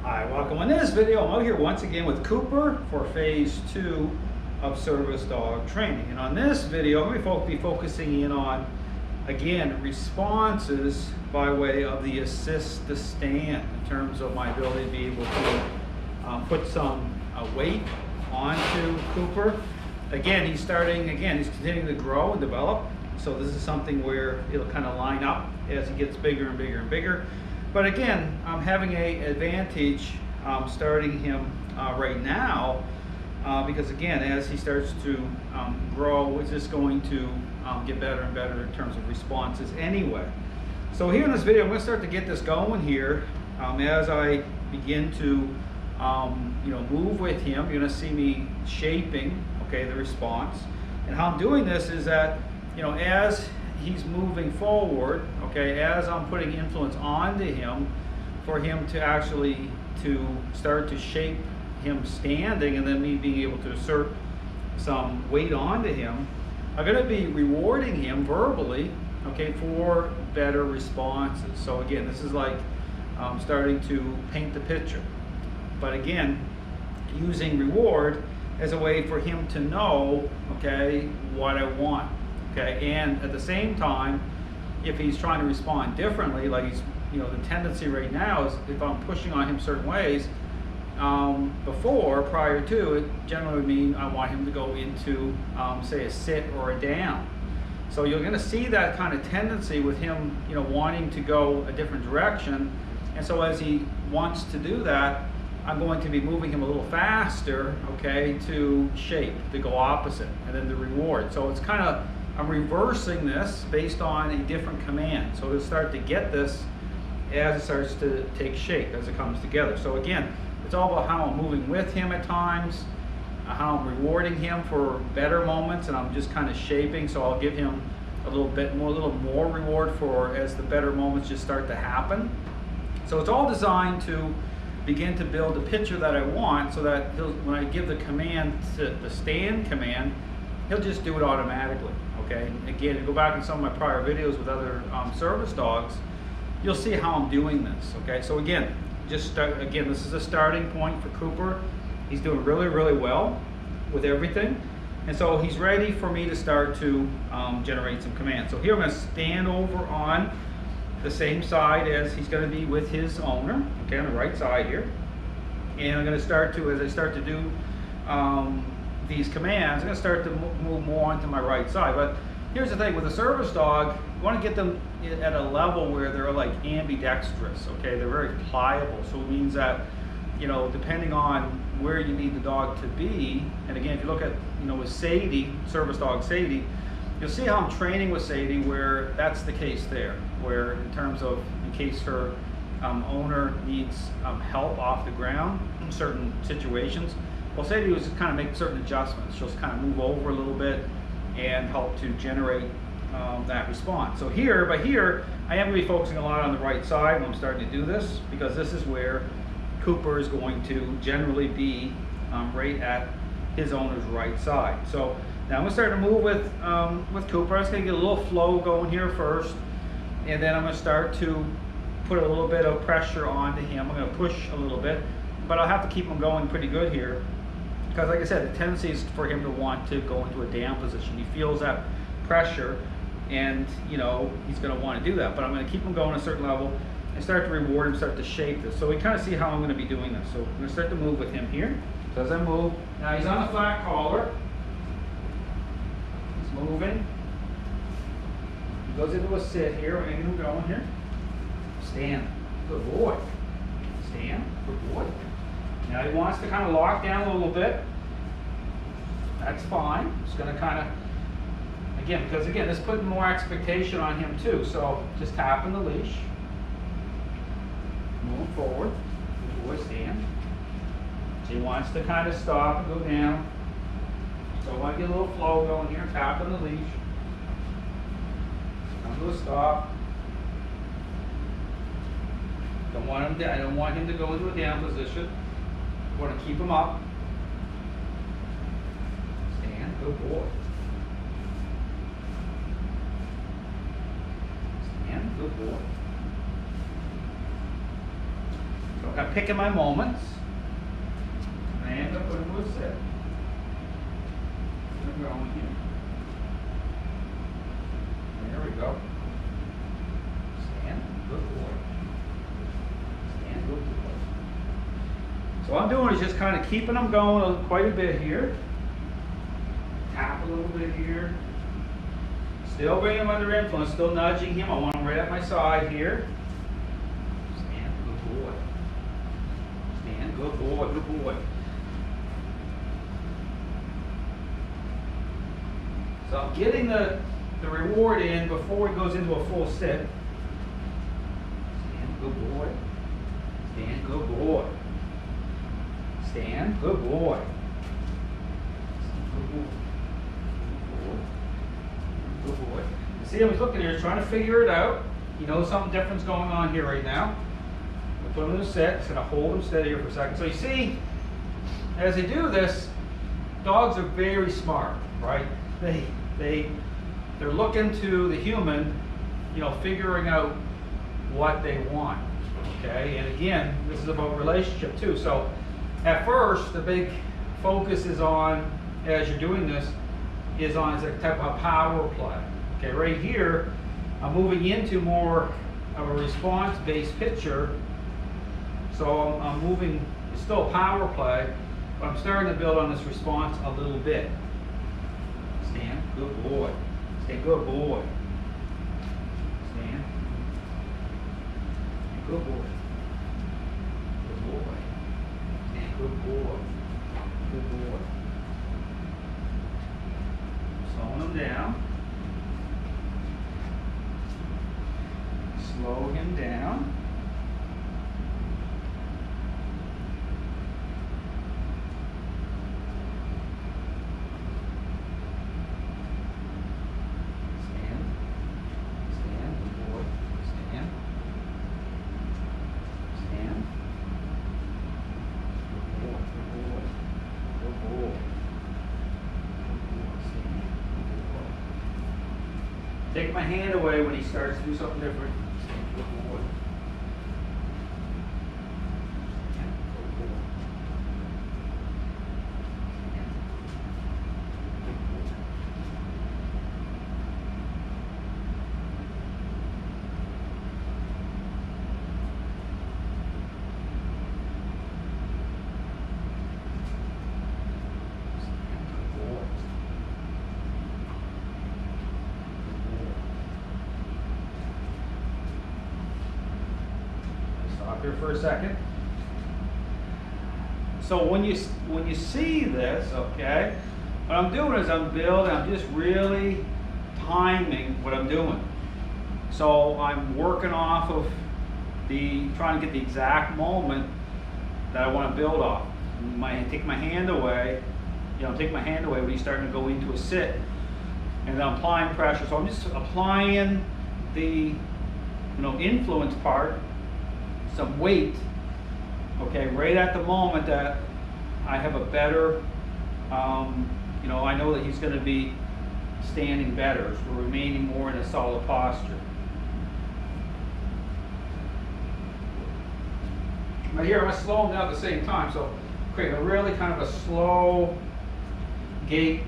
Hi, welcome. In this video, I'm out here once again with Cooper for phase 2 of service dog training. And on this video, I'm going to be focusing in on, again, responses by way of the assist to stand in terms of my ability to be able to put some weight onto Cooper. Again, he's continuing to grow and develop. So this is something where it'll kind of line up as he gets bigger and bigger and bigger. But again, I'm having an advantage starting him right now because again, as he starts to grow, it's just going to get better and better in terms of responses anyway. So here in this video, I'm going to start to get this going here. As I begin to move with him, you're going to see me shaping, the response. And how I'm doing this is that, as he's moving forward, as I'm putting influence onto him for him to actually start to shape him standing, and then me being able to assert some weight onto him, I'm going to be rewarding him verbally, for better responses. So again, this is like starting to paint the picture. But again, using reward as a way for him to know, what I want. And at the same time, if he's trying to respond differently, like he's, the tendency right now is if I'm pushing on him certain ways, prior to, it generally would mean I want him to go into, say, a sit or a down. So you're going to see that kind of tendency with him, wanting to go a different direction. And so as he wants to do that, I'm going to be moving him a little faster, to shape, to go opposite, and then the reward. So it's kind of, I'm reversing this based on a different command. So it'll start to get this as it starts to take shape, as it comes together. So again, it's all about how I'm moving with him at times, how I'm rewarding him for better moments, and I'm just kind of shaping. So I'll give him a little more reward for as the better moments just start to happen. So it's all designed to begin to build the picture that I want, so that when I give the command, the stand command, he'll just do it automatically. Again, if you go back in some of my prior videos with other service dogs, you'll see how I'm doing this. So again, this is a starting point for Cooper. He's doing really, really well with everything, and so he's ready for me to start to generate some commands. So here I'm going to stand over on the same side as he's going to be with his owner, on the right side here. And I'm going to start to, as I start to do these commands, I'm going to start to move more onto my right side. But here's the thing, with a service dog, you want to get them at a level where they're like ambidextrous, They're very pliable. So it means that, depending on where you need the dog to be, and again, if you look at, with Sadie, service dog Sadie, you'll see how I'm training with Sadie where that's the case there, where in terms of, in case her owner needs help off the ground in certain situations, well, Sadie was just kind of make certain adjustments. She'll just kind of move over a little bit and help to generate that response. So here, I am going to be focusing a lot on the right side when I'm starting to do this, because this is where Cooper is going to generally be right at his owner's right side. So now I'm going to start to move with Cooper. I'm just going to get a little flow going here first, and then I'm going to start to put a little bit of pressure onto him. I'm going to push a little bit, but I'll have to keep him going pretty good here, because like I said, the tendency is for him to want to go into a down position. He feels that pressure, and he's going to want to do that, but I'm going to keep him going a certain level and start to reward him, start to shape this. So we kind of see how I'm going to be doing this. So I'm going to start to move with him here. So as I move, now he's on the flat collar. Moving. He goes into a sit here. We're going to go in here. Stand. Good boy. Stand. Good boy. Now he wants to kind of lock down a little bit. That's fine. Just going to kind of, because this is putting more expectation on him too. So just tapping the leash. Move forward. Good boy. Stand. So he wants to kind of stop and go down. So I want to get a little flow going here, tapping the leash. Come to a stop. I don't want him to go into a down position. I want to keep him up. Stand, good boy. Stand, good boy. So I'm picking my moments. And I'm going to a sit. I'm going here. There we go. Stand, good boy. Stand, good boy. So what I'm doing is just kind of keeping them going quite a bit here. Tap a little bit here. Still bringing him under influence, still nudging him. I want him right at my side here. Stand, good boy. Stand, good boy, good boy. So I'm getting the reward in before he goes into a full sit. Stand, good boy. Stand, good boy. Stand, good boy. Good boy. Good boy. You see how he's looking here, he's trying to figure it out. He knows something different's going on here right now. We'll put him in a sit. Just going to hold him steady here for a second. So you see, as they do this, dogs are very smart, right? They're looking to the human, you know, figuring out what they want. Okay, and again, this is about relationship too. So at first, the big focus is on, as you're doing this, is on a type of power play. Okay, right here, I'm moving into more of a response-based picture. So I'm moving, it's still a power play, but I'm starting to build on this response a little bit. Stand, good boy. Stay, good boy. Stand. Good boy. Good boy. Stand, good boy. Good boy. Slowing him down. Slow him down. Take my hand away when he starts to do something different. Good boy. Stop here for a second. So when you see this, okay, what I'm doing is I'm building, I'm just really timing what I'm doing. So I'm working off of trying to get the exact moment that I want to build off. Take my hand away, take my hand away when he's starting to go into a sit, and then I'm applying pressure. So I'm just applying the, influence part, some weight, okay, right at the moment that I have a better, I know that he's going to be standing better, so we're remaining more in a solid posture. But here I'm going to slow him down at the same time, so create a really kind of a slow gait